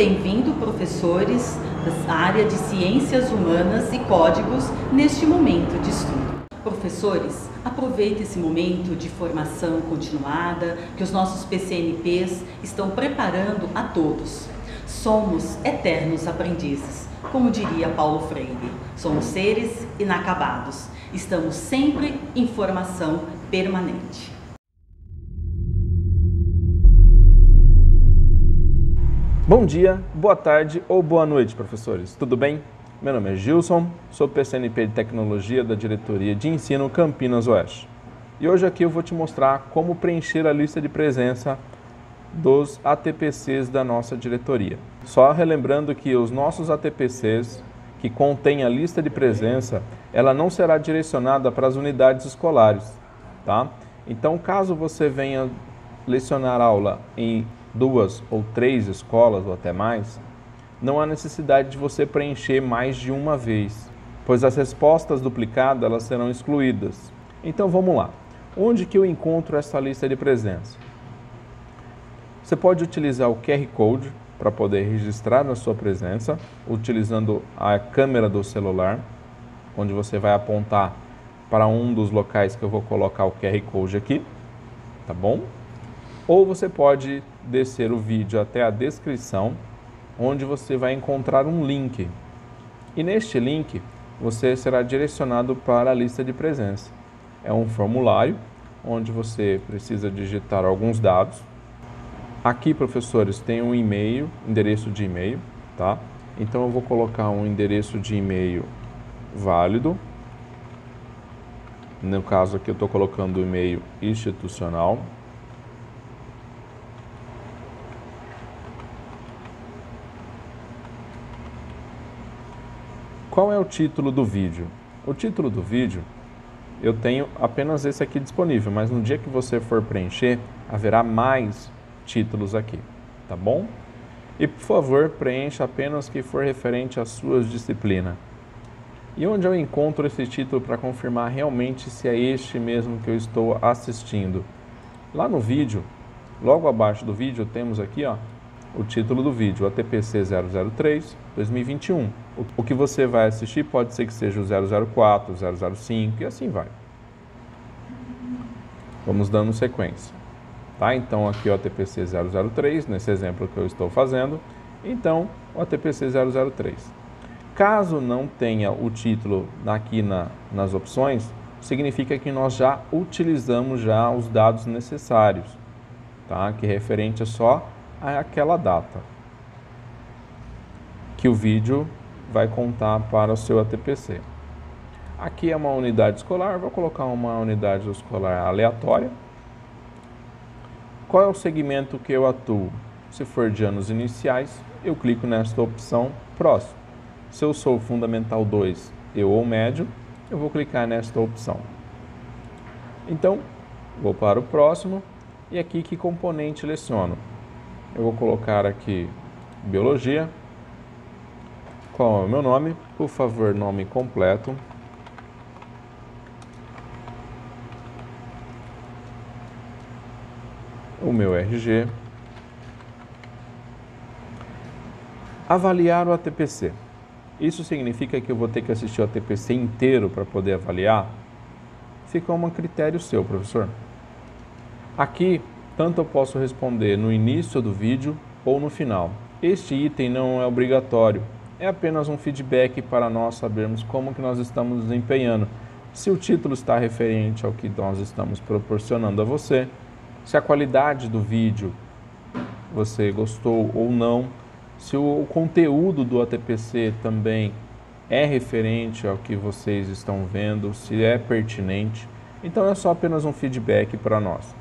Bem-vindo, professores da área de Ciências Humanas e Códigos, neste momento de estudo. Professores, aproveite esse momento de formação continuada que os nossos PCNPs estão preparando a todos. Somos eternos aprendizes, como diria Paulo Freire. Somos seres inacabados. Estamos sempre em formação permanente. Bom dia, boa tarde ou boa noite, professores. Tudo bem? Meu nome é Gilson, sou PCNP de Tecnologia da Diretoria de Ensino Campinas Oeste. E hoje aqui eu vou te mostrar como preencher a lista de presença dos ATPCs da nossa diretoria. Só relembrando que os nossos ATPCs que contêm a lista de presença, ela não será direcionada para as unidades escolares, tá? Então, caso você venha lecionar aula em 2 ou 3 escolas ou até mais, não há necessidade de você preencher mais de uma vez, pois as respostas duplicadas elas serão excluídas. Então vamos lá. Onde que eu encontro essa lista de presença? Você pode utilizar o QR Code para poder registrar a sua presença, utilizando a câmera do celular, onde você vai apontar para um dos locais que eu vou colocar o QR Code aqui, tá bom? Ou você pode descer o vídeo até a descrição, onde você vai encontrar um link. E neste link, você será direcionado para a lista de presença. É um formulário, onde você precisa digitar alguns dados. Aqui, professores, tem um e-mail, endereço de e-mail, tá? Então eu vou colocar um endereço de e-mail válido. No caso aqui eu estou colocando o e-mail institucional. Qual é o título do vídeo? O título do vídeo, eu tenho apenas esse aqui disponível, mas no dia que você for preencher, haverá mais títulos aqui, tá bom? E por favor, preencha apenas o que for referente às suas disciplinas. E onde eu encontro esse título para confirmar realmente se é este mesmo que eu estou assistindo? Lá no vídeo, logo abaixo do vídeo, temos aqui, ó, o título do vídeo, ATPC 003 2021. O que você vai assistir pode ser que seja o 004, 005 e assim vai. Vamos dando sequência. Tá? Então aqui o ATPC 003, nesse exemplo que eu estou fazendo. Então o ATPC 003. Caso não tenha o título aqui nas opções, significa que nós já utilizamos já os dados necessários, tá? Que é referente só àquela data que o vídeo vai contar para o seu ATPC. Aqui é uma unidade escolar, vou colocar uma unidade escolar aleatória. Qual é o segmento que eu atuo? Se for de anos iniciais, eu clico nesta opção próximo. Se eu sou Fundamental 2 ou médio, eu vou clicar nesta opção. Então, vou para o próximo e aqui que componente leciono? Eu vou colocar aqui Biologia. Qual é o meu nome? Por favor, nome completo. O meu RG. Avaliar o ATPC. Isso significa que eu vou ter que assistir o ATPC inteiro para poder avaliar? Fica a critério seu, professor. Aqui, tanto eu posso responder no início do vídeo ou no final. Este item não é obrigatório. É apenas um feedback para nós sabermos como que nós estamos desempenhando. Se o título está referente ao que nós estamos proporcionando a você, se a qualidade do vídeo você gostou ou não, se o conteúdo do ATPC também é referente ao que vocês estão vendo, se é pertinente. Então é só apenas um feedback para nós,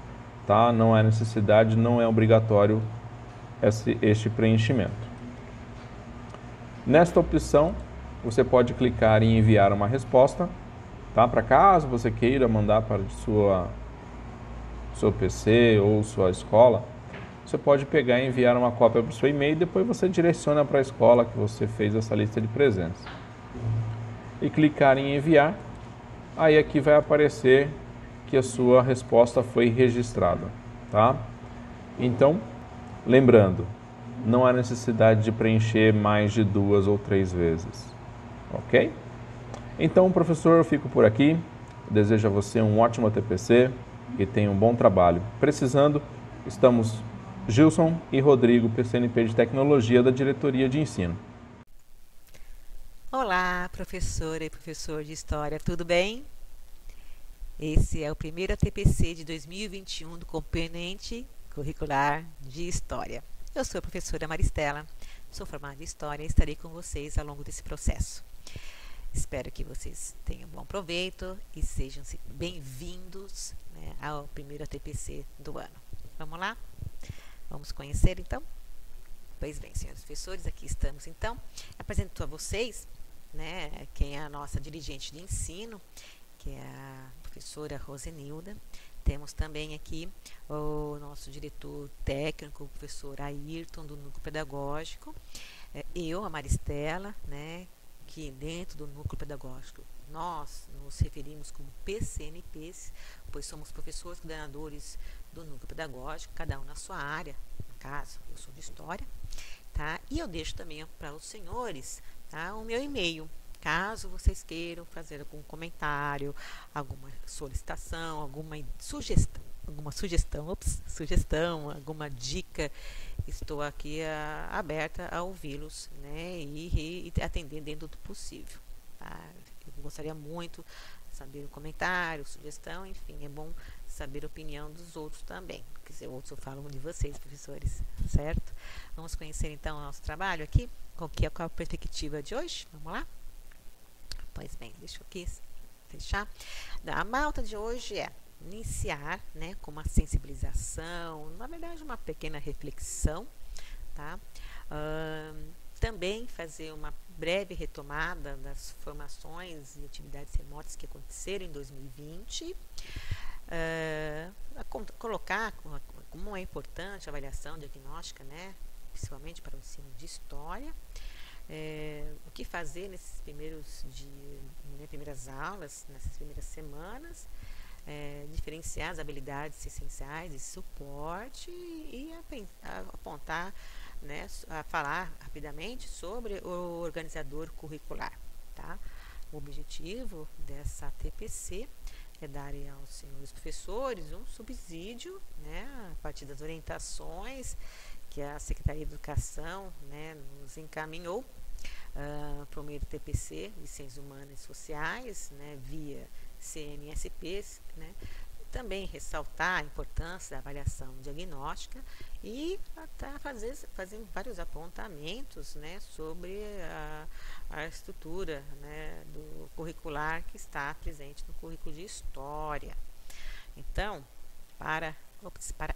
tá? Não há necessidade, não é obrigatório este preenchimento. Nesta opção, você pode clicar em enviar uma resposta, tá? Para caso você queira mandar para seu PC ou sua escola, você pode pegar e enviar uma cópia para o seu e-mail e depois você direciona para a escola que você fez essa lista de presença. E clicar em enviar, aí aqui vai aparecer que a sua resposta foi registrada, tá? Então, lembrando, não há necessidade de preencher mais de 2 ou 3 vezes. Ok? Então, professor, eu fico por aqui. Desejo a você um ótimo TPC e tenha um bom trabalho. Precisando, estamos Gilson e Rodrigo, PCNP de Tecnologia da Diretoria de Ensino. Olá, professora e professor de História, tudo bem? Esse é o primeiro TPC de 2021 do componente curricular de História. Eu sou a professora Maristela, sou formada em História e estarei com vocês ao longo desse processo. Espero que vocês tenham bom proveito e sejam bem-vindos, né, ao primeiro TPC do ano. Vamos lá? Vamos conhecer então? Pois bem, senhores professores, aqui estamos então. Apresento a vocês, né, quem é a nossa dirigente de ensino, que é a professora Rosenilda. Temos também aqui o nosso diretor técnico, o professor Ayrton, do Núcleo Pedagógico. Eu, a Maristela, né, que dentro do Núcleo Pedagógico nós nos referimos como PCNPs, pois somos professores coordenadores do Núcleo Pedagógico, cada um na sua área. No caso, eu sou de História, tá? E eu deixo também para os senhores, tá, o meu e-mail, caso vocês queiram fazer algum comentário, alguma solicitação, alguma sugestão, alguma dica. Estou aqui aberta a ouvi-los, né, e atender dentro do possível. Tá? Eu gostaria muito de saber o comentário, sugestão, enfim, é bom saber a opinião dos outros também, porque outros falam de vocês, professores, certo? Vamos conhecer então o nosso trabalho aqui, qual a perspectiva de hoje? Vamos lá? Pois bem, deixa eu aqui fechar. A pauta de hoje é iniciar, né, com uma sensibilização, na verdade uma pequena reflexão, tá? Também fazer uma breve retomada das formações e atividades remotas que aconteceram em 2020, colocar como é importante a avaliação diagnóstica, né, principalmente para o ensino de História. O que fazer nesses primeiras aulas, nessas primeiras semanas, diferenciar as habilidades essenciais de suporte e apontar, né, a falar rapidamente sobre o organizador curricular. Tá? O objetivo dessa TPC é dar aos senhores professores um subsídio, né, a partir das orientações que a Secretaria de Educação, né, nos encaminhou para o meio do TPC de Ciências Humanas e Sociais, né, via CNSPs, né, também ressaltar a importância da avaliação diagnóstica e até fazer vários apontamentos, né, sobre a estrutura, né, do curricular que está presente no currículo de História. Então, para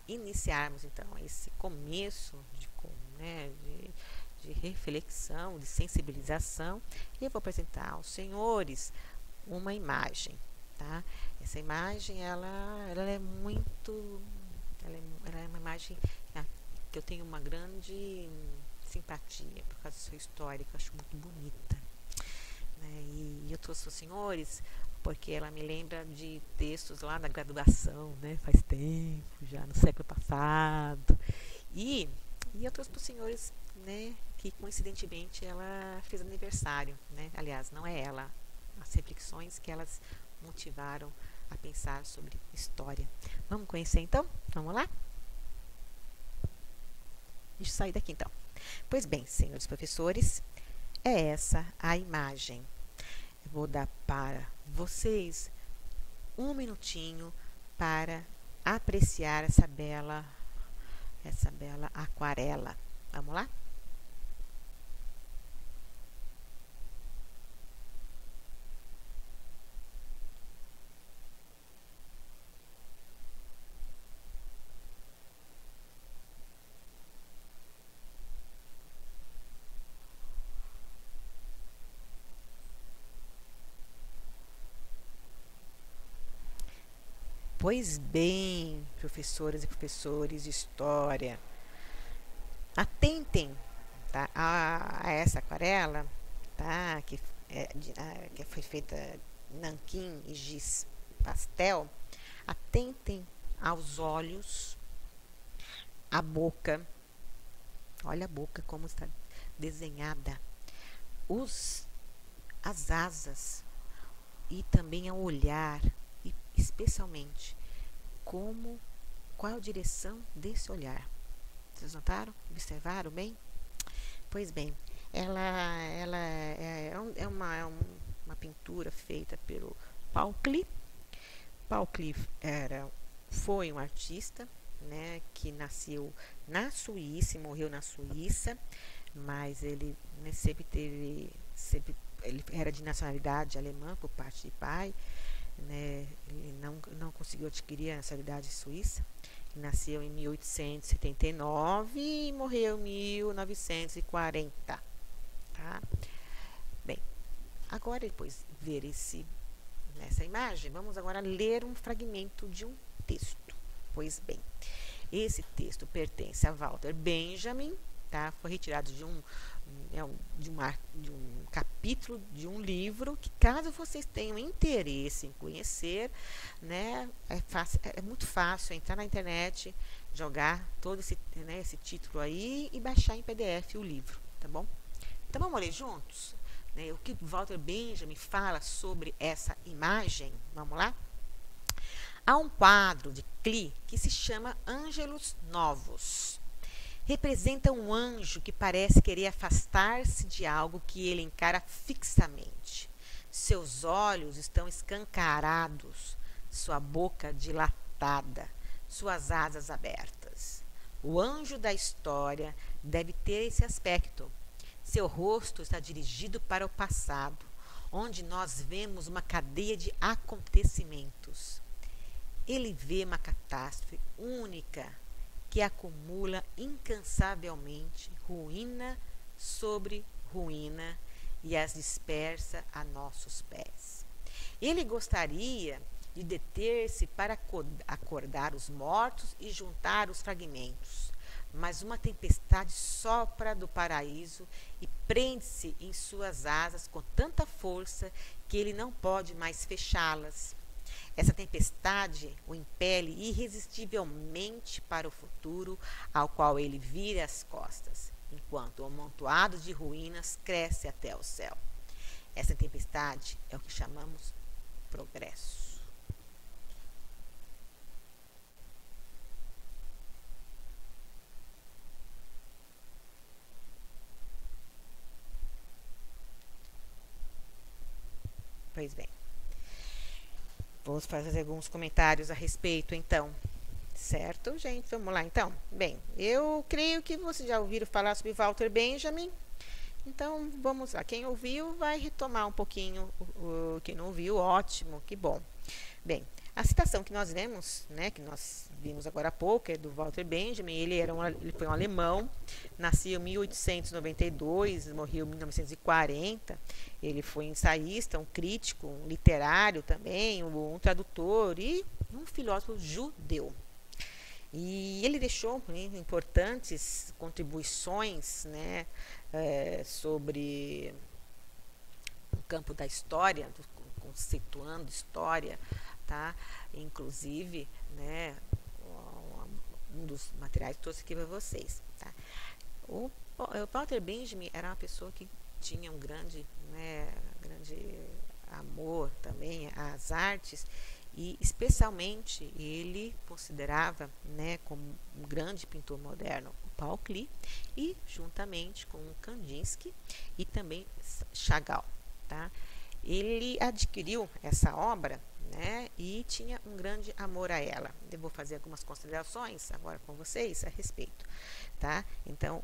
iniciarmos então esse começo de reflexão, de sensibilização, eu vou apresentar aos senhores uma imagem, tá? Essa imagem ela é uma imagem que eu tenho uma grande simpatia por causa da sua história, que eu acho muito bonita, né? E eu trouxe aos senhores porque ela me lembra de textos lá da graduação, né? Faz tempo, já no século passado. E eu trouxe para os senhores, né, que coincidentemente ela fez aniversário, né? Aliás, não é ela, as reflexões que elas motivaram a pensar sobre história. Vamos conhecer então? Vamos lá? Deixa eu sair daqui então. Pois bem, senhores professores, é essa a imagem. Eu vou dar para vocês um minutinho para apreciar essa bela aquarela. Vamos lá? Pois bem, professoras e professores de História, atentem, tá, a essa aquarela, tá, que foi feita nanquim e giz pastel. Atentem aos olhos, à boca, Olha a boca como está desenhada. As asas e também ao olhar, e especialmente qual a direção desse olhar. Vocês notaram? Observaram bem? Pois bem, ela é uma pintura feita pelo Paul Klee. Paul Klee foi um artista, né, que nasceu na Suíça e morreu na Suíça, mas ele, né, ele era de nacionalidade alemã por parte de pai, né, ele não conseguiu adquirir a nacionalidade suíça. Ele nasceu em 1879 e morreu em 1940. Tá? Bem, agora depois de ver nessa imagem, vamos agora ler um fragmento de um texto. Pois bem, esse texto pertence a Walter Benjamin, tá? Foi retirado de um capítulo de um livro que, caso vocês tenham interesse em conhecer, né, é muito fácil entrar na internet, jogar todo esse título aí e baixar em PDF o livro, tá bom? Então vamos ler juntos, né, o que Walter Benjamin fala sobre essa imagem. Vamos lá? Há um quadro de Klee que se chama Ângelos Novos. Representa um anjo que parece querer afastar-se de algo que ele encara fixamente. Seus olhos estão escancarados, sua boca dilatada, suas asas abertas. O anjo da história deve ter esse aspecto. Seu rosto está dirigido para o passado, onde nós vemos uma cadeia de acontecimentos. Ele vê uma catástrofe única que acumula incansavelmente ruína sobre ruína e as dispersa a nossos pés. Ele gostaria de deter-se para acordar os mortos e juntar os fragmentos, mas uma tempestade sopra do paraíso e prende-se em suas asas com tanta força que ele não pode mais fechá-las. Essa tempestade o impele irresistivelmente para o futuro, ao qual ele vira as costas, enquanto o amontoado de ruínas cresce até o céu. Essa tempestade é o que chamamos progresso. Pois bem. Vou fazer alguns comentários a respeito, então. Certo, gente? Vamos lá, então. Bem, eu creio que vocês já ouviram falar sobre Walter Benjamin. Então, vamos lá. Quem ouviu vai retomar um pouquinho. Quem não ouviu, ótimo, que bom. Bem, a citação que nós vemos, né, que nós vimos agora há pouco, é do Walter Benjamin. Ele foi um alemão, nasceu em 1892, morreu em 1940. Ele foi ensaísta, um crítico, um literário também, um tradutor e um filósofo judeu. E ele deixou, né, importantes contribuições, né, sobre o campo da história, conceituando história, tá? Inclusive, né, um dos materiais que trouxe aqui para vocês, tá? O Walter Benjamin era uma pessoa que tinha um grande amor também às artes, e especialmente ele considerava, né, como um grande pintor moderno o Paul Klee, e juntamente com o Kandinsky e também Chagall, tá? Ele adquiriu essa obra, né, e tinha um grande amor a ela. Eu vou fazer algumas considerações agora com vocês a respeito, tá? Então,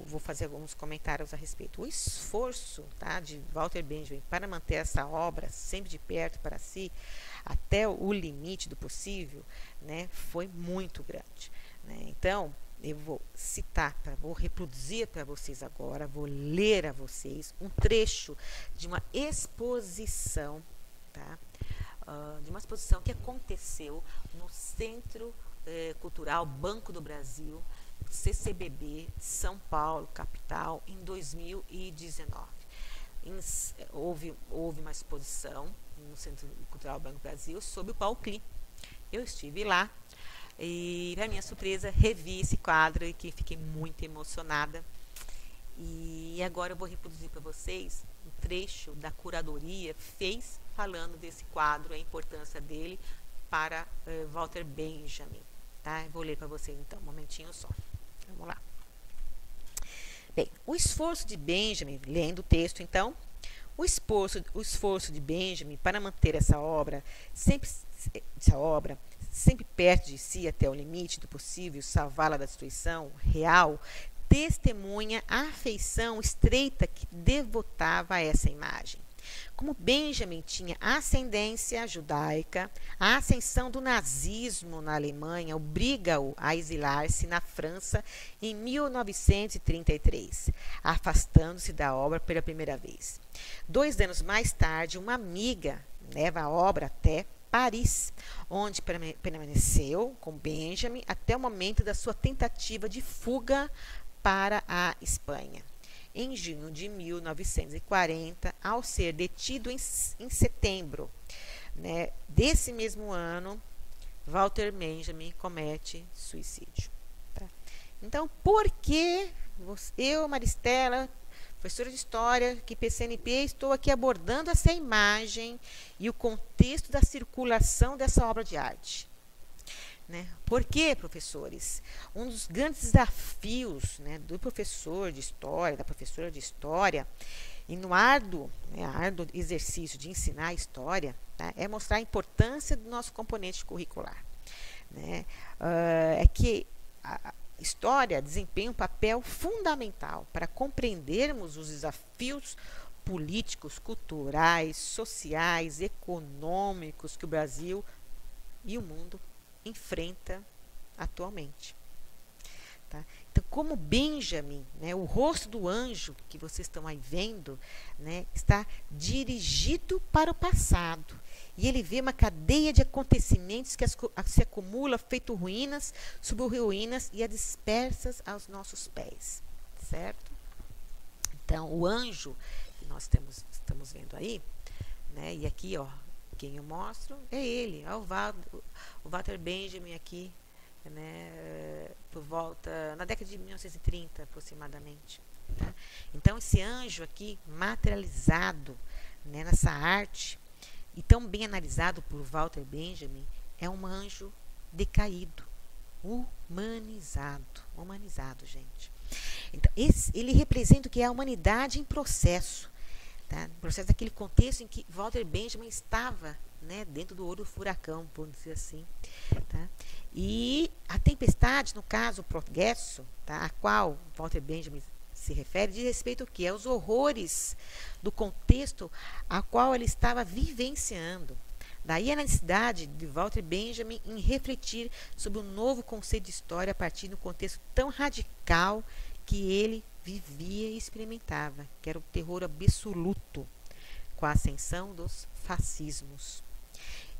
vou fazer alguns comentários a respeito. O esforço, tá, de Walter Benjamin para manter essa obra sempre de perto para si, até o limite do possível, né, foi muito grande, né? Então, eu vou citar, vou reproduzir para vocês agora, vou ler a vocês um trecho de uma exposição, tá? De uma exposição que aconteceu no Centro Cultural Banco do Brasil, CCBB, São Paulo, capital, em 2019. Houve uma exposição no Centro Cultural Banco do Brasil sobre o Paul Klee. Eu estive lá, E, para minha surpresa, revi esse quadro e que fiquei muito emocionada. E agora eu vou reproduzir para vocês um trecho da curadoria fez falando desse quadro, a importância dele para Walter Benjamin. Tá? Eu vou ler para vocês então, um momentinho só. Vamos lá. Bem, o esforço de Benjamin, lendo o texto então, o esforço de Benjamin para manter essa obra sempre perto de si até o limite do possível, salvá-la da destruição real, testemunha a afeição estreita que devotava a essa imagem. Como Benjamin tinha ascendência judaica, a ascensão do nazismo na Alemanha obriga-o a exilar-se na França em 1933, afastando-se da obra pela primeira vez. 2 anos mais tarde, uma amiga leva a obra até Paris, onde permaneceu com Benjamin até o momento da sua tentativa de fuga para a Espanha. Em junho de 1940, ao ser detido em setembro, né, desse mesmo ano, Walter Benjamin comete suicídio. Tá? Então, por que eu, Maristela, professora de História, que PCNP, estou aqui abordando essa imagem e o contexto da circulação dessa obra de arte? Né? Por quê, professores? Um dos grandes desafios, né, do professor de História, da professora de História, e no árduo exercício de ensinar a História, tá, é mostrar a importância do nosso componente curricular. Né? É que a História desempenha um papel fundamental para compreendermos os desafios políticos, culturais, sociais, econômicos que o Brasil e o mundo enfrenta atualmente. Tá? Então, como Benjamin, né, o rosto do anjo que vocês estão aí vendo, né, está dirigido para o passado. E ele vê uma cadeia de acontecimentos que se acumula, feito ruínas sobre ruínas e dispersas aos nossos pés. Certo? Então, o anjo que nós estamos vendo aí, né, e aqui, ó, quem eu mostro é ele, o Walter Benjamin aqui, né, por volta, na década de 1930 aproximadamente. Tá? Então, esse anjo aqui, materializado, né, nessa arte, e tão bem analisado por Walter Benjamin, é um anjo decaído, humanizado, gente. Então, ele representa o que é a humanidade em processo. Tá? Processo daquele contexto em que Walter Benjamin estava, né, dentro do olho do furacão, por dizer assim. Tá? E a tempestade, no caso, o progresso, tá, a qual Walter Benjamin se refere, diz respeito ao que? Aos horrores do contexto a qual ele estava vivenciando. Daí a necessidade de Walter Benjamin em refletir sobre um novo conceito de história a partir de um contexto tão radical que ele vivia e experimentava, que era o terror absoluto, com a ascensão dos fascismos.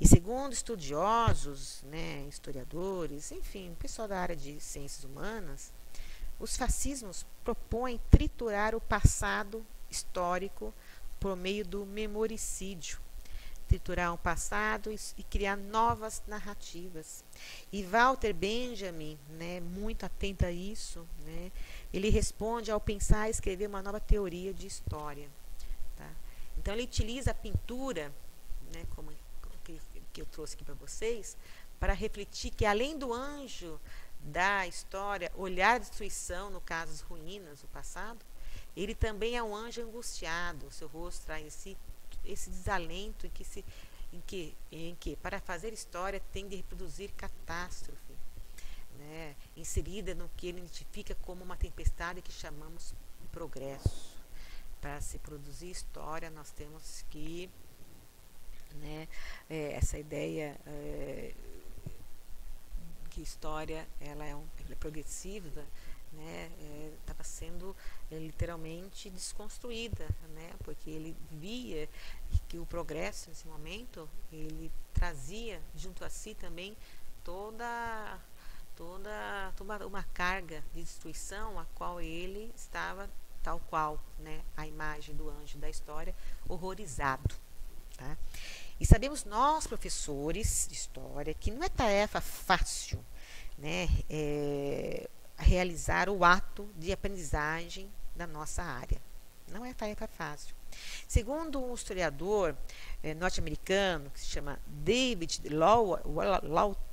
E segundo estudiosos, né, historiadores, enfim, pessoal da área de ciências humanas, os fascismos propõem triturar o passado histórico por meio do memoricídio, triturar o passado e criar novas narrativas. E Walter Benjamin, né, muito atento a isso, né, ele responde ao pensar e escrever uma nova teoria de história. Tá? Então, ele utiliza a pintura, né, como que eu trouxe aqui para vocês, para refletir que, além do anjo da história, olhar a destruição, no caso as ruínas, o passado, ele também é um anjo angustiado. O seu rosto traz em si esse desalento em que para fazer história tem de reproduzir catástrofe, né, inserida no que ele identifica como uma tempestade que chamamos progresso. Para se produzir história, nós temos que, né, essa ideia que história ela é progressiva, né, estava sendo literalmente desconstruída, né, porque ele via que o progresso nesse momento ele trazia junto a si também toda uma carga de destruição a qual ele estava tal qual, né, a imagem do anjo da história, horrorizado. E sabemos nós, professores de história, que não é tarefa fácil né, realizar o ato de aprendizagem da nossa área. Não é tarefa fácil. Segundo um historiador norte-americano que se chama David Lawtel,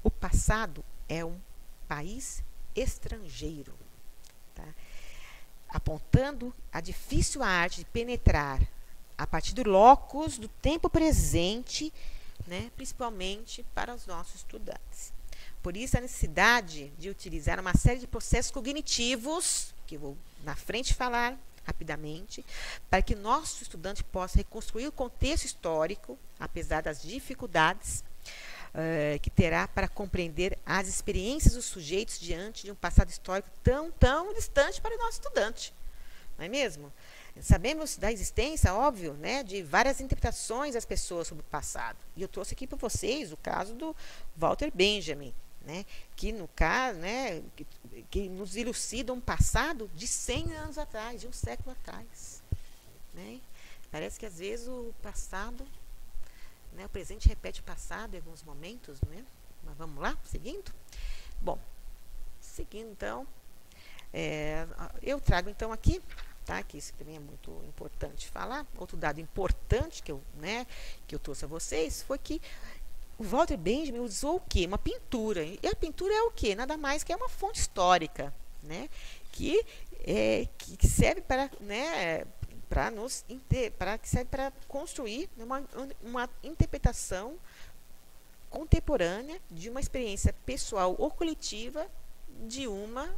o passado é um país estrangeiro, tá? Apontando a difícil arte de penetrar a partir do locus do tempo presente, né, principalmente para os nossos estudantes. Por isso, a necessidade de utilizar uma série de processos cognitivos, que eu vou na frente falar rapidamente, para que nosso estudante possa reconstruir o contexto histórico, apesar das dificuldades que terá para compreender as experiências dos sujeitos diante de um passado histórico tão distante para o nosso estudante. Não é mesmo? Sabemos da existência, óbvio, né, de várias interpretações das pessoas sobre o passado. E eu trouxe aqui para vocês o caso do Walter Benjamin, né, que no caso, né, que nos elucida um passado de 100 anos atrás, de um século atrás, né? Parece que às vezes o passado, né, o presente repete o passado em alguns momentos, né? Mas vamos lá, seguindo? Bom, seguindo então, eu trago então aqui, tá, que isso também é muito importante falar. Outro dado importante que eu trouxe a vocês foi que o Walter Benjamin usou o quê? Uma pintura. E a pintura é o quê? Nada mais que é uma fonte histórica, né? Que serve para, né, que serve para construir uma interpretação contemporânea de uma experiência pessoal ou coletiva de uma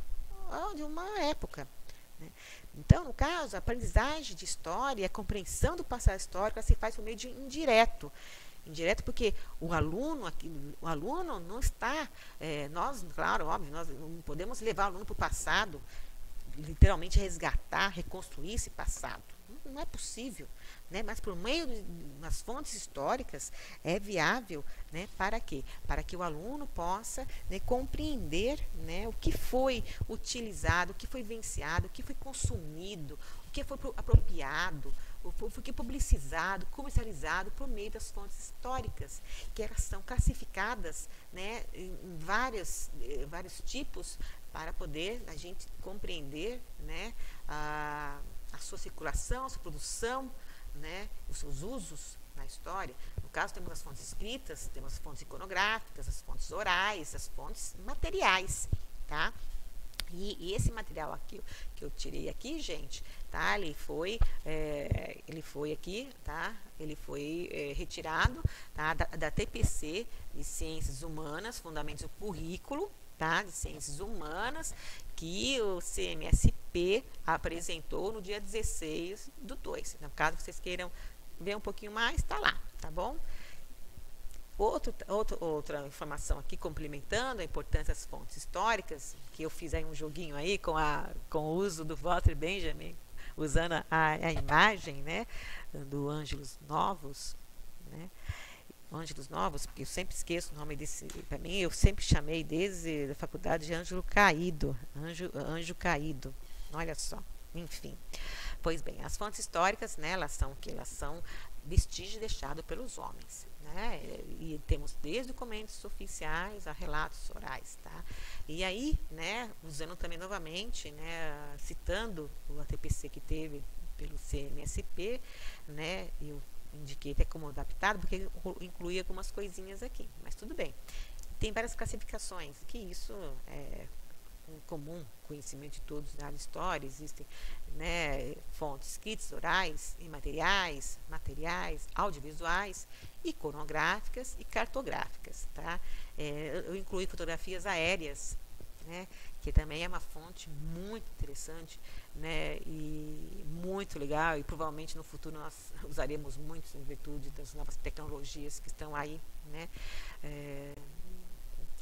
época, né? Então, no caso, a aprendizagem de história, a compreensão do passado histórico, ela se faz por meio de indireto. Indireto porque o aluno não está, nós, claro, óbvio, nós não podemos levar o aluno para o passado, literalmente resgatar, reconstruir esse passado. Não é possível, né? Mas por meio das fontes históricas é viável, né? Para quê? Para que o aluno possa, né, compreender, né, o que foi utilizado, o que foi vivenciado, o que foi consumido, o que foi apropriado, o que publicizado, comercializado por meio das fontes históricas, que elas são classificadas, né, em vários tipos para poder a gente compreender, né, a sua circulação, a sua produção, né, os seus usos na história. No caso, temos as fontes escritas, temos as fontes iconográficas, as fontes orais, as fontes materiais, tá? E esse material aqui que eu tirei aqui, gente, tá? Ele foi aqui, tá? Ele foi retirado, tá? Da TPC de Ciências Humanas, Fundamentos do Currículo, tá? De Ciências Humanas, que o CMSP apresentou no dia 16/2. No caso, vocês queiram ver um pouquinho mais, tá lá, tá bom? Outra informação aqui, complementando a importância das fontes históricas, que eu fiz aí um joguinho aí com o uso do Walter Benjamin, usando a imagem, né, do Ângelos Novos, né? Ângelos Novos, porque eu sempre esqueço o nome desse, para mim, eu sempre chamei desde a faculdade de Ângelo Caído, Anjo Caído, olha só, enfim. Pois bem, as fontes históricas, né, elas são vestígios deixados pelos homens, né? E temos desde documentos oficiais a relatos orais, tá? E aí, né, usando também novamente, né, citando o ATPC que teve pelo CMSP, né, eu indiquei até como adaptado, porque incluía algumas coisinhas aqui, mas tudo bem. Tem várias classificações, que isso é um comum conhecimento de todos na história. Existem, né, fontes escritas, orais, imateriais, materiais, audiovisuais, iconográficas e cartográficas, tá? Eu incluí fotografias aéreas, né, que também é uma fonte muito interessante, né, e muito legal, e provavelmente no futuro nós usaremos muito em virtude das novas tecnologias que estão aí, né,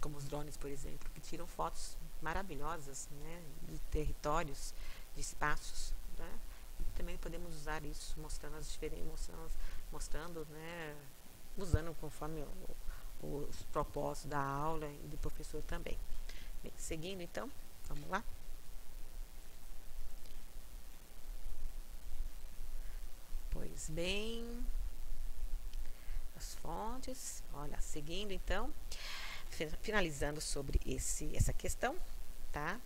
como os drones, por exemplo, que tiram fotos maravilhosas, né, de territórios, de espaços, né? Também podemos usar isso, mostrando as diferenças, mostrando, né, usando conforme os propósitos da aula e do professor também. Bem, seguindo então, vamos lá. Pois bem, as fontes. Olha, seguindo então, finalizando sobre essa questão, tá?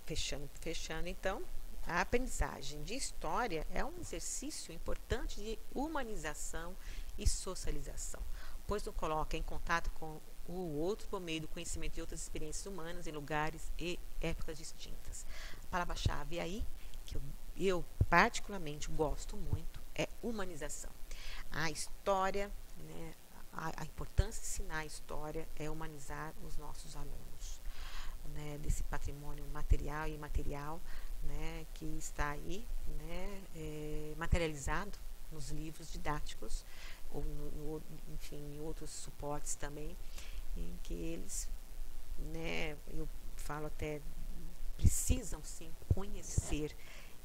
Fechando então, a aprendizagem de história é um exercício importante de humanização e socialização, pois nos coloca em contato com o outro por meio do conhecimento de outras experiências humanas em lugares e épocas distintas. A palavra-chave aí, que eu particularmente gosto muito, é humanização. A história, né, a importância de ensinar a história é humanizar os nossos alunos, né, desse patrimônio material e imaterial, né, que está aí, né, materializado nos livros didáticos, ou enfim, em outros suportes também, em que eles, né, eu falo até, precisam sim conhecer,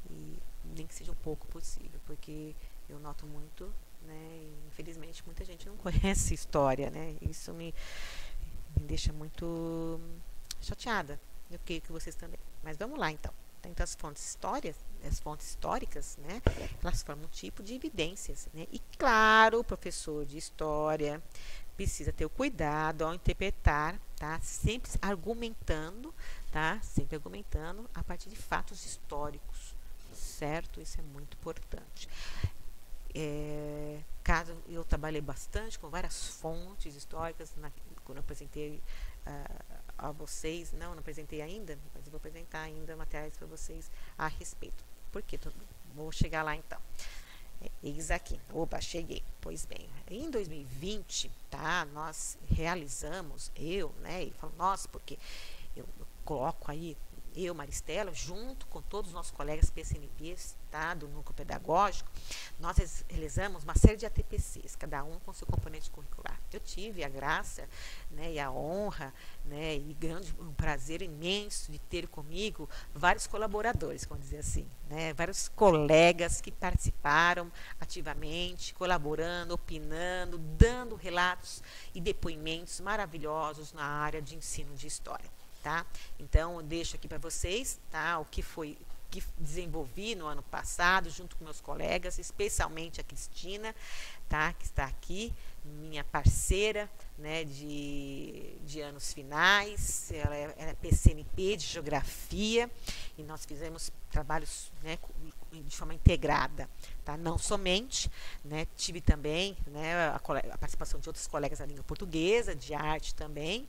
e nem que seja um pouco possível, porque eu noto muito, né, infelizmente muita gente não conhece história, né, isso me deixa muito chateada, eu creio que vocês também. Mas vamos lá então. Então as fontes históricas, né, elas formam um tipo de evidências, né, e claro, o professor de história precisa ter o cuidado ao interpretar, tá, sempre argumentando a partir de fatos históricos, certo? Isso é muito importante. Caso eu trabalhei bastante com várias fontes históricas, quando eu apresentei a vocês, não apresentei ainda, mas eu vou apresentar ainda materiais para vocês a respeito. Por quê? Vou chegar lá então. Eis aqui. Opa, cheguei. Pois bem, em 2020, tá, nós realizamos, né, e falo nós, porque eu coloco aí, eu, Maristela, junto com todos os nossos colegas PCNPs, tá, do núcleo pedagógico, nós realizamos uma série de ATPCs, cada um com seu componente curricular. Eu tive a graça, né, e a honra, né, e um prazer imenso de ter comigo vários colaboradores, vamos dizer assim, né, vários colegas que participaram ativamente, colaborando, opinando, dando relatos e depoimentos maravilhosos na área de ensino de história. Tá? Então, eu deixo aqui para vocês, tá, o que desenvolvi no ano passado, junto com meus colegas, especialmente a Cristina, tá, que está aqui, minha parceira, né, de anos finais. Ela é PCNP de Geografia, e nós fizemos trabalhos, né, de forma integrada, tá? Não somente, né, tive também, né, a participação de outros colegas da língua portuguesa, de arte também,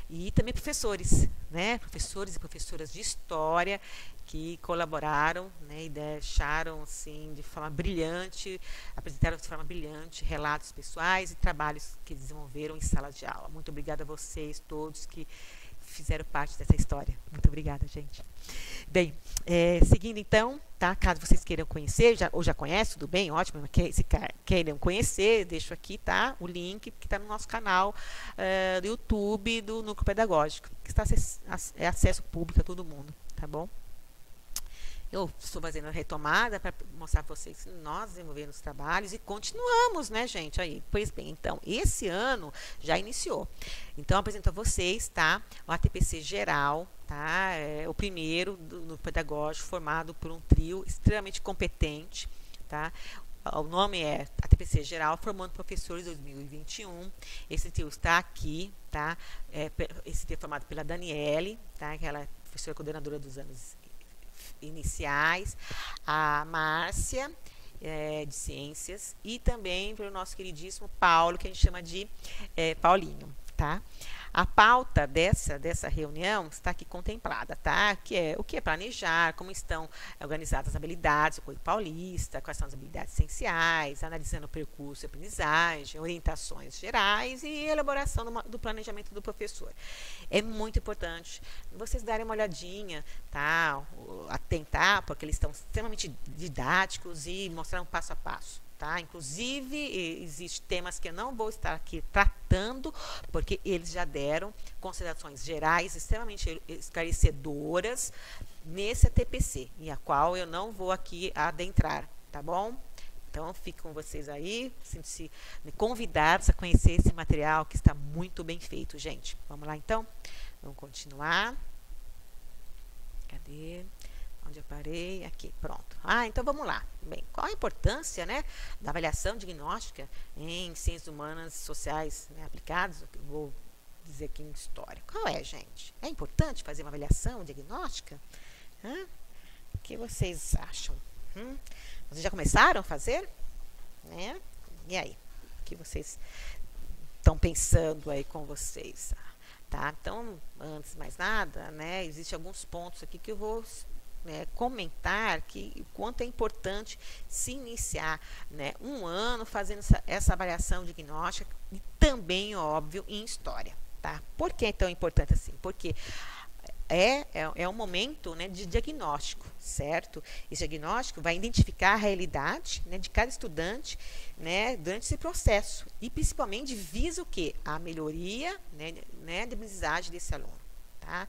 e também professores, né, professores e professoras de história que colaboraram, né, e deixaram assim de forma brilhante, apresentaram de forma brilhante relatos pessoais e trabalhos que desenvolveram em sala de aula. Muito obrigada a vocês todos que fizeram parte dessa história. Muito obrigada, gente. Bem, seguindo então, tá? Caso vocês queiram conhecer, ou já conhecem, tudo bem, ótimo, mas se queiram conhecer, deixo aqui, tá? O link que está no nosso canal do YouTube do Núcleo Pedagógico, que está acesso público a todo mundo, tá bom? Eu estou fazendo a retomada para mostrar para vocês que nós desenvolvemos trabalhos e continuamos, né, gente? Aí, pois bem, então, esse ano já iniciou. Então, eu apresento a vocês, tá, o ATPC geral, tá? É o primeiro no pedagógico, formado por um trio extremamente competente, tá? O nome é ATPC Geral, Formando Professores 2021. Esse trio está aqui, tá? Esse trio é formado pela Daniele, tá? Que ela é professora coordenadora dos anos iniciais, a Márcia, de Ciências, e também pelo nosso queridíssimo Paulo, que a gente chama de Paulinho, tá? A pauta dessa reunião está aqui contemplada, tá? O que é planejar, como estão organizadas as habilidades do Corpo Paulista, quais são as habilidades essenciais, analisando o percurso de aprendizagem, orientações gerais e elaboração do planejamento do professor. É muito importante vocês darem uma olhadinha, tá? Atentar, porque eles estão extremamente didáticos e mostrar um passo a passo. Tá? Inclusive, existem temas que eu não vou estar aqui tratando, porque eles já deram considerações gerais extremamente esclarecedoras nesse ATPC, e a qual eu não vou aqui adentrar, tá bom? Então, fico com vocês aí, sinto-se convidados a conhecer esse material que está muito bem feito, gente. Vamos lá, então? Vamos continuar. Cadê? Onde eu parei? Aqui, pronto. Então vamos lá. Bem, qual a importância, né, da avaliação diagnóstica em ciências humanas e sociais, né, aplicadas? Eu vou dizer aqui em história. Qual é, gente? É importante fazer uma avaliação diagnóstica? O que vocês acham? Vocês já começaram a fazer? Né? E aí? O que vocês estão pensando aí com vocês? Tá? Então, antes de mais nada, né, existem alguns pontos aqui que eu vou comentar que o quanto é importante se iniciar, né, um ano fazendo essa avaliação diagnóstica e também, óbvio, em história. Tá? Por que é tão importante assim? Porque é um momento, né, de diagnóstico, certo? Esse diagnóstico vai identificar a realidade, né, de cada estudante, né, durante esse processo e principalmente visa o quê? A melhoria, né, da aprendizagem desse aluno. Tá?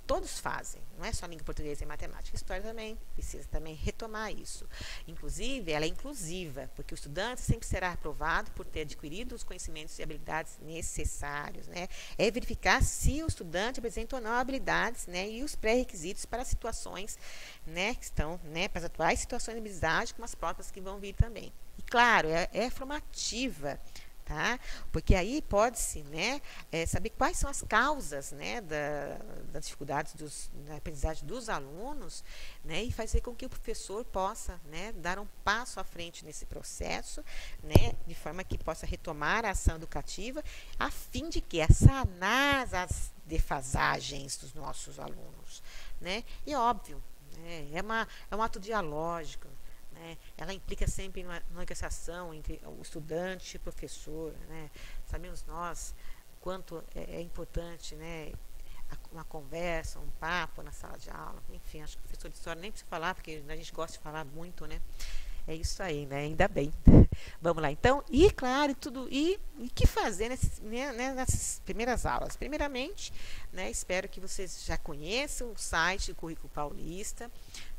Todos fazem, não é só língua portuguesa e matemática, história também precisa também retomar isso. Inclusive, ela é inclusiva, porque o estudante sempre será aprovado por ter adquirido os conhecimentos e habilidades necessários, né? É verificar se o estudante apresenta ou não habilidades, né, e os pré-requisitos para situações, né, que estão, né, para as atuais situações de aprendizagem, como as próprias que vão vir também. E claro, é formativa. Tá? Porque aí pode-se, né, saber quais são as causas, né, das dificuldades da aprendizagem dos alunos, né, e fazer com que o professor possa, né, dar um passo à frente nesse processo, né, de forma que possa retomar a ação educativa, a fim de que sanar as defasagens dos nossos alunos. Né? E óbvio, né, é um ato dialógico. Né? Ela implica sempre uma negociação entre o estudante e o professor. Né? Sabemos nós quanto é importante, né, uma conversa, um papo na sala de aula. Enfim, acho que o professor de história nem precisa falar, porque a gente gosta de falar muito, né? É isso aí, né? Ainda bem. Vamos lá, então. E, claro, e que fazer nessas primeiras aulas? Primeiramente, né, espero que vocês já conheçam o site do Currículo Paulista.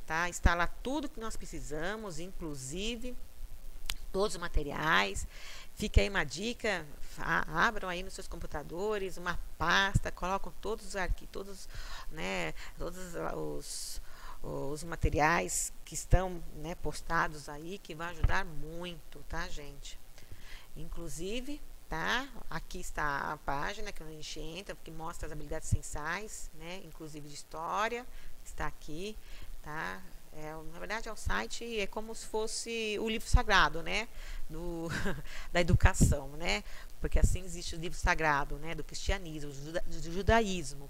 Tá? Está lá tudo que nós precisamos, inclusive todos os materiais. Fica aí uma dica, abram aí nos seus computadores uma pasta, colocam todos os arquivos, né, todos os materiais que estão, né, postados aí, que vai ajudar muito, tá, gente? Inclusive, tá, aqui está a página que a gente entra, que mostra as habilidades censais, né, inclusive de história, está aqui. Tá? Na verdade, o site é como se fosse o livro sagrado, né, da educação, né, porque assim existe o livro sagrado, né, do cristianismo, do judaísmo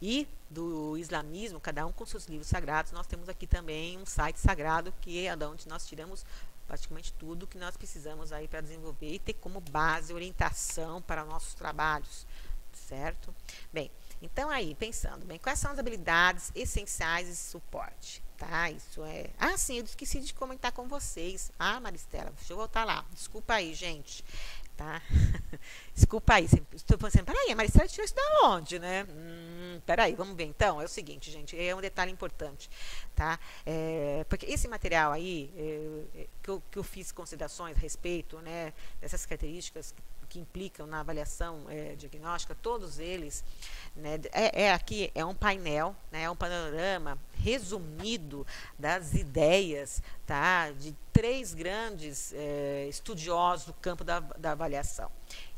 e do islamismo, cada um com seus livros sagrados. Nós temos aqui também um site sagrado, que é onde nós tiramos praticamente tudo que nós precisamos aí para desenvolver e ter como base orientação para nossos trabalhos, certo? Bem, então aí, pensando, bem, quais são as habilidades essenciais de suporte? Tá, isso é... sim, eu esqueci de comentar com vocês. Maristela, deixa eu voltar lá. Desculpa aí, gente. Tá? Desculpa aí. Estou pensando, peraí, a Maristela tirou isso da onde, né? Peraí, vamos ver. Então, é o seguinte, gente, é um detalhe importante, tá? Porque esse material aí, que eu fiz considerações a respeito, né, dessas características que implicam na avaliação diagnóstica, todos eles, né, aqui é um painel, né, é um panorama resumido das ideias, tá, de 3 grandes estudiosos do campo da avaliação,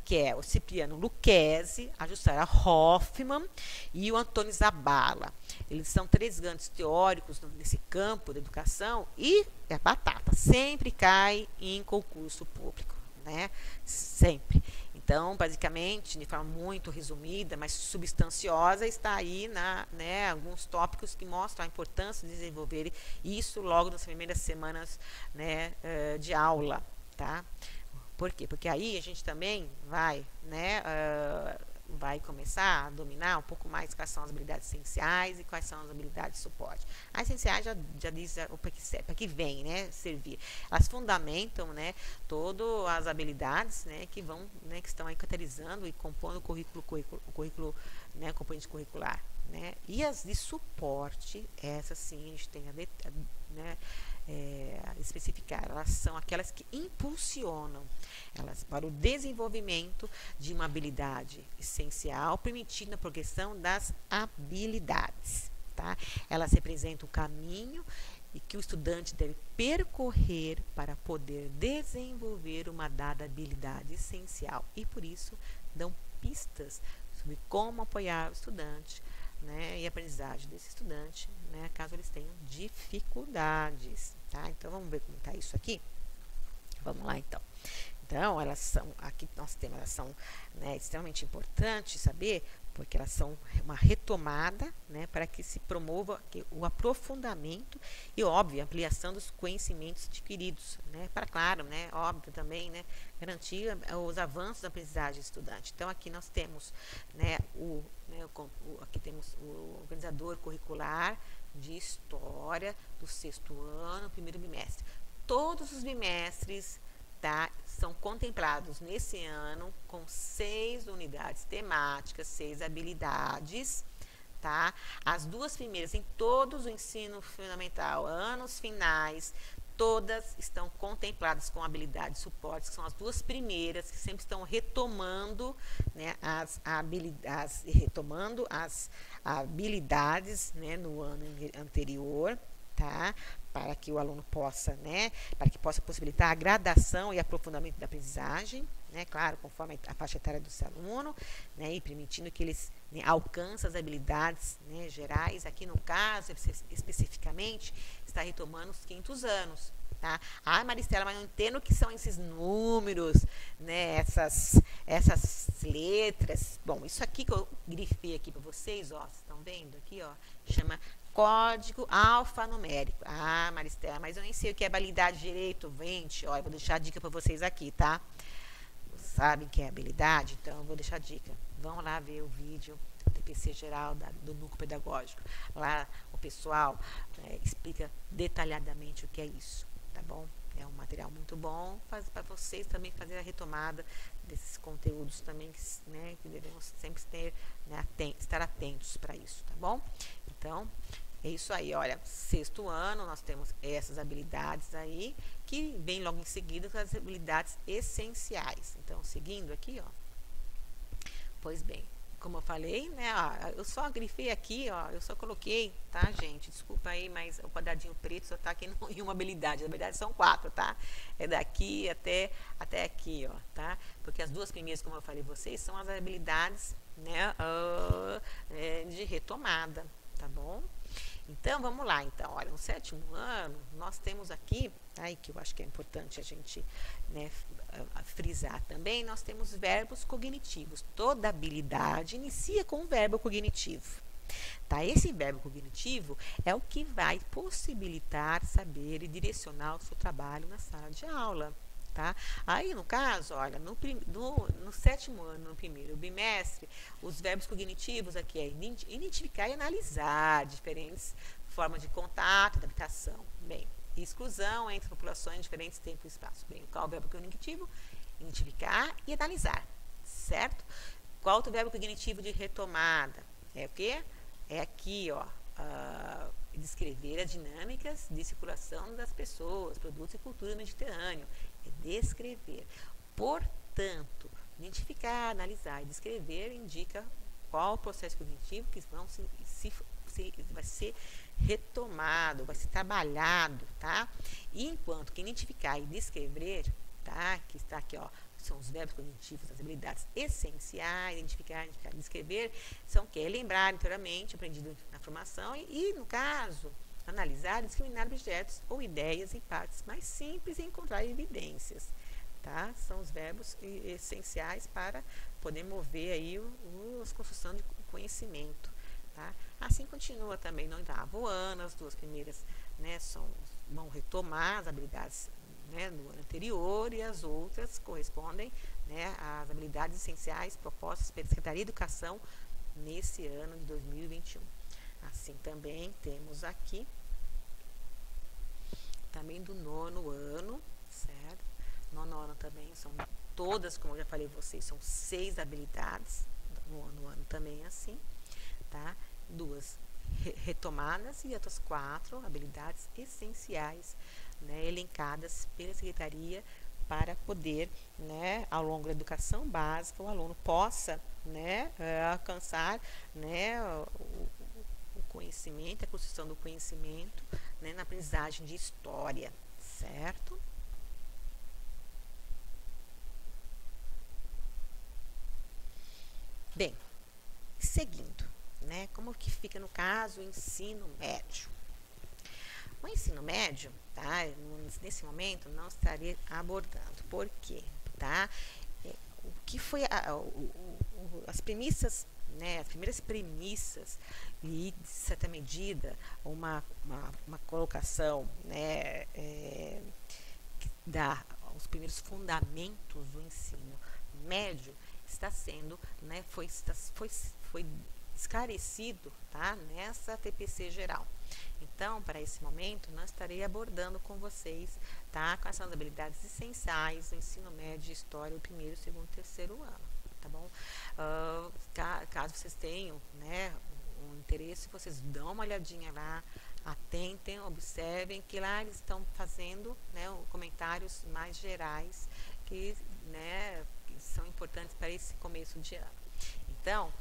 que é o Cipriano Lucchesi, a Jussara Hoffmann e o Antônio Zabala. Eles são 3 grandes teóricos nesse campo da educação e a batata sempre cai em concurso público. Né? Sempre. Então, basicamente, de forma muito resumida, mas substanciosa, está aí né, alguns tópicos que mostram a importância de desenvolver isso logo nas primeiras semanas, né, de aula. Tá? Por quê? Porque aí a gente também vai, né, vai começar a dominar um pouco mais quais são as habilidades essenciais e quais são as habilidades de suporte. As essenciais já diz para que vem, né, servir. Elas fundamentam, né, todas as habilidades, né, que vão, né, que estão aí caracterizando e compondo o currículo, né, componente curricular, né. E as de suporte, essas sim a gente tem a ver, né, especificar, elas são aquelas que impulsionam elas para o desenvolvimento de uma habilidade essencial, permitindo a progressão das habilidades. tá? Elas representam o caminho e que o estudante deve percorrer para poder desenvolver uma dada habilidade essencial e, por isso, dão pistas sobre como apoiar o estudante, né, e a aprendizagem desse estudante, né, caso eles tenham dificuldades, tá? Então, vamos ver como está isso aqui? Vamos lá, então. Então, elas são, aqui nós temos, elas são, né, extremamente importantes saber, porque elas são uma retomada, né, para que se promova o aprofundamento e, óbvio, a ampliação dos conhecimentos adquiridos, né, para, claro, né, óbvio também, né, garantir os avanços da aprendizagem do estudante. Então, aqui nós temos, né, aqui temos o organizador curricular de História do 6º ano, primeiro bimestre. Todos os bimestres, tá, são contemplados nesse ano com 6 unidades temáticas, 6 habilidades, tá? As 2 primeiras em todos o ensino fundamental, anos finais, todas estão contempladas com habilidades e suportes, que são as 2 primeiras, que sempre estão retomando, né, as habilidades, né, no ano anterior, tá? Para que o aluno possa, né, para que possa possibilitar a gradação e aprofundamento da aprendizagem, né, claro, conforme a faixa etária do seu aluno, né, e permitindo que eles, né, alcancem as habilidades, né, gerais. Aqui no caso, especificamente, está retomando os 5º anos, tá? Ah, Maristela, mas não entendo o que são esses números, né, essas letras. Bom, isso aqui que eu grifei aqui para vocês, ó, vocês estão vendo aqui, ó, chama código alfanumérico. Ah, Maristela, mas eu nem sei o que é habilidade direito, gente. Ó, eu vou deixar a dica para vocês aqui, tá? Sabem o que é habilidade? Então, eu vou deixar a dica. Vão lá ver o vídeo do TPC geral do núcleo pedagógico. Lá o pessoal explica detalhadamente o que é isso, tá bom? É um material muito bom para vocês também fazer a retomada desses conteúdos também, né, que devemos sempre ter, né, estar atentos para isso, tá bom? Então, é isso aí, olha, 6º ano, nós temos essas habilidades aí, que vem logo em seguida com as habilidades essenciais. Então, seguindo aqui, ó, pois bem, como eu falei, né, ó, eu só grifei aqui, ó, eu só coloquei, tá, gente, desculpa aí, mas o quadradinho preto só tá aqui em uma habilidade, na verdade são 4, tá, é daqui até aqui, ó, tá, porque as 2 primeiras, como eu falei vocês, são as habilidades, né, de retomada, tá bom? Então, vamos lá, então, olha, no 7º ano, nós temos aqui, aí que eu acho que é importante a gente, né, frisar também, nós temos verbos cognitivos. Toda habilidade inicia com um verbo cognitivo. Tá? Esse verbo cognitivo é o que vai possibilitar saber e direcionar o seu trabalho na sala de aula. Tá? Aí, no caso, olha, no 7º ano, no primeiro bimestre, os verbos cognitivos aqui é identificar e analisar diferentes formas de contato, adaptação. Bem, exclusão entre populações de diferentes tempos e espaços. Bem, qual é o verbo cognitivo? Identificar e analisar, certo? Qual outro verbo cognitivo de retomada? É o quê? É aqui, ó, descrever as dinâmicas de circulação das pessoas, produtos e cultura mediterrâneo. É descrever. Portanto, identificar, analisar e descrever indica qual o processo cognitivo que vai ser retomado, vai ser trabalhado, tá? E enquanto que identificar e descrever, tá? Que está aqui, ó, são os verbos cognitivos, as habilidades essenciais, identificar, descrever, são que lembrar inteiramente, aprendido na formação e, no caso, analisar e discriminar objetos ou ideias em partes mais simples e encontrar evidências, tá? São os verbos essenciais para poder mover aí a construção de conhecimento, tá? Assim continua também no 8º ano, as 2 primeiras, né, vão retomar as habilidades, né, no ano anterior e as outras correspondem, né, às habilidades essenciais propostas pela Secretaria de Educação nesse ano de 2021. Assim também temos aqui, também do 9º ano, certo? 9º ano também são todas, como eu já falei vocês, são 6 habilidades, no 9º ano também é assim, tá? 2 retomadas e outras 4 habilidades essenciais, né, elencadas pela Secretaria para poder, né, ao longo da educação básica, o aluno possa, né, alcançar, né, o conhecimento, a construção do conhecimento, né, na aprendizagem de história, certo? Bem, seguindo, né, como que fica no caso o ensino médio? O ensino médio, tá, nesse momento não estaria abordando. Por quê? Tá? O que foi as premissas, né, as primeiras premissas e, de certa medida, uma colocação, né, que dá os primeiros fundamentos do ensino médio está sendo, né, foi esclarecido, tá, nessa TPC geral. Então, para esse momento, não estarei abordando com vocês, tá, quais são as habilidades essenciais do ensino médio de história, o primeiro, segundo e terceiro ano, tá bom? Caso vocês tenham, né, um interesse, vocês dão uma olhadinha lá, atentem, observem que lá eles estão fazendo, né, comentários mais gerais que, né, que são importantes para esse começo de ano. Então,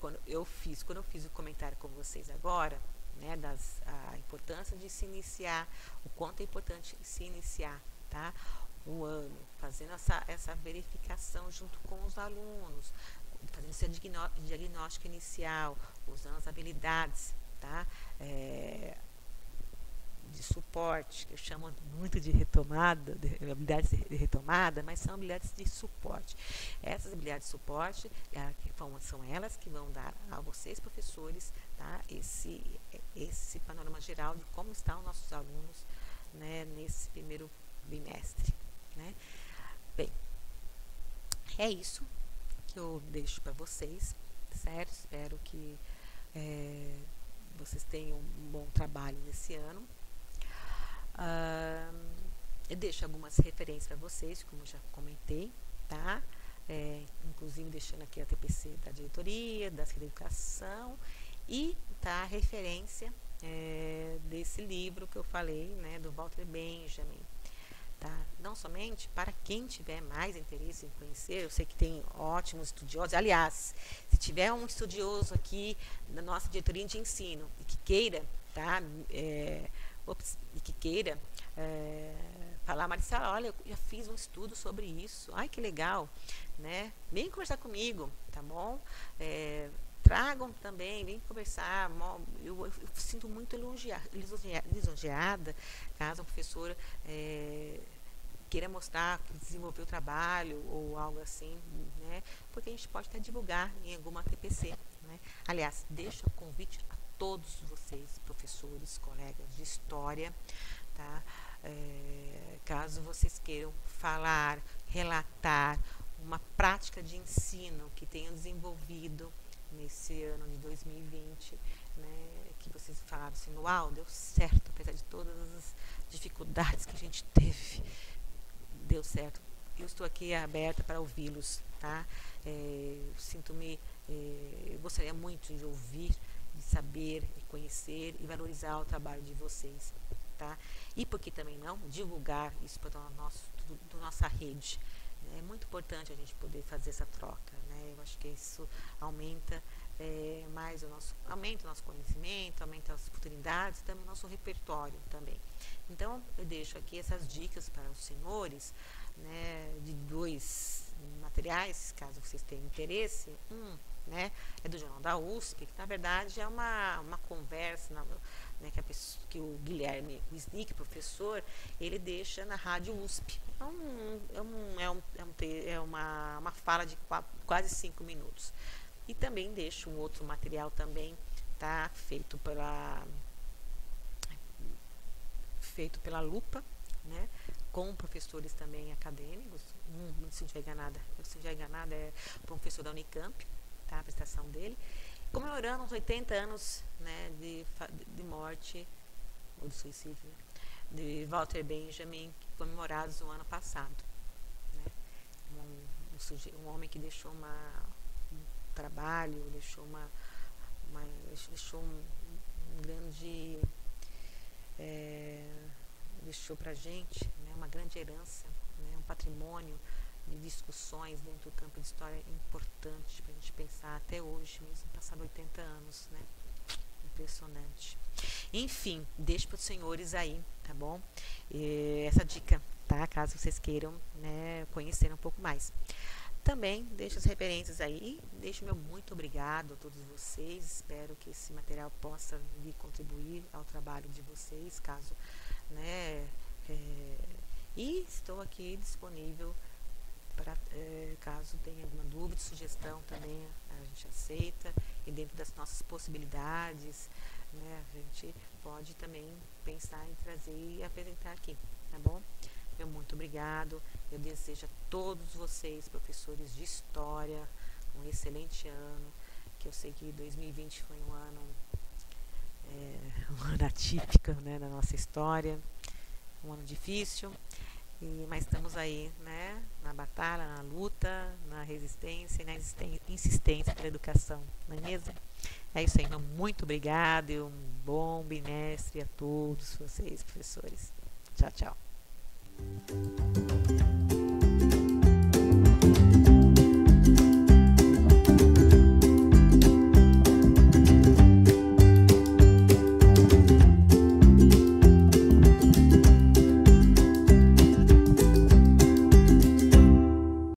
quando eu fiz o comentário com vocês agora, né, a importância de se iniciar, o quanto é importante se iniciar, tá, o ano, fazendo essa verificação junto com os alunos, fazendo esse diagnóstico inicial, usando as habilidades, tá, de suporte, que eu chamo muito de retomada, habilidades de retomada, mas são habilidades de suporte. Essas habilidades de suporte são elas que vão dar a vocês, professores, tá, esse panorama geral de como estão os nossos alunos, né, nesse primeiro bimestre, né? Bem, é isso que eu deixo para vocês, certo? Espero que vocês tenham um bom trabalho nesse ano. Eu deixo algumas referências para vocês, como eu já comentei, tá? Inclusive deixando aqui a TPC da diretoria, da Secretaria de Educação e tá, a referência desse livro que eu falei, né, do Walter Benjamin. Tá? Não somente para quem tiver mais interesse em conhecer, eu sei que tem ótimos estudiosos, aliás, se tiver um estudioso aqui na nossa diretoria de ensino e que queira, tá, falar, Maricela, olha, eu já fiz um estudo sobre isso, ai que legal, né? Vem conversar comigo, tá bom? Tragam também, vem conversar, eu sinto muito lisonjeada caso a professora queira mostrar que desenvolveu o trabalho ou algo assim, né? Porque a gente pode até divulgar em alguma TPC, né? Aliás, deixo o convite a todos vocês, professores, colegas de história, tá? Caso vocês queiram falar, relatar uma prática de ensino que tenham desenvolvido nesse ano de 2020, né, que vocês falaram assim, uau, deu certo, apesar de todas as dificuldades que a gente teve, deu certo. Eu estou aqui aberta para ouvi-los, tá? Eu gostaria muito de ouvir, de saber, de conhecer e valorizar o trabalho de vocês, tá? E por que também não divulgar isso para nossa rede? É muito importante a gente poder fazer essa troca, né? Eu acho que isso aumenta aumenta o nosso conhecimento, aumenta as oportunidades e também o nosso repertório também. Então, eu deixo aqui essas dicas para os senhores, né, de 2 materiais, caso vocês tenham interesse. Né, é do Jornal da USP, que na verdade é uma conversa, né, que o Guilherme Wisnik, professor, ele deixa na Rádio USP. É uma fala de quase 5 minutos. E também deixo um outro material também, tá, feito pela Lupa, né, com professores também acadêmicos. Se não estiver enganada, é o professor da Unicamp, tá, a apresentação dele, comemorando os 80 anos, né, de morte, ou de suicídio, né, de Walter Benjamin, comemorados no ano passado. Né, um homem que deixou um trabalho, deixou um grande... deixou para a gente, né, uma grande herança, né, um patrimônio de discussões dentro do campo de história importante para a gente pensar até hoje, mesmo passado 80 anos, né? impressionante. Enfim, deixo para os senhores aí, tá bom? Essa dica, tá? Caso vocês queiram, né, conhecer um pouco mais. Também deixo as referências aí, deixo meu muito obrigado a todos vocês, espero que esse material possa vir contribuir ao trabalho de vocês, caso, né, e estou aqui disponível para caso tenha alguma dúvida, sugestão também a gente aceita, e dentro das nossas possibilidades, né, a gente pode também pensar em trazer e apresentar aqui, tá bom? Meu muito obrigado, eu desejo a todos vocês, professores de História, um excelente ano, que eu sei que 2020 foi um ano atípico, né, na nossa história, um ano difícil, mas estamos aí, né, na batalha, na luta, na resistência e na insistência pela educação, não é mesmo? É isso aí, meu muito obrigado e um bom bimestre a todos vocês, professores. Tchau, tchau.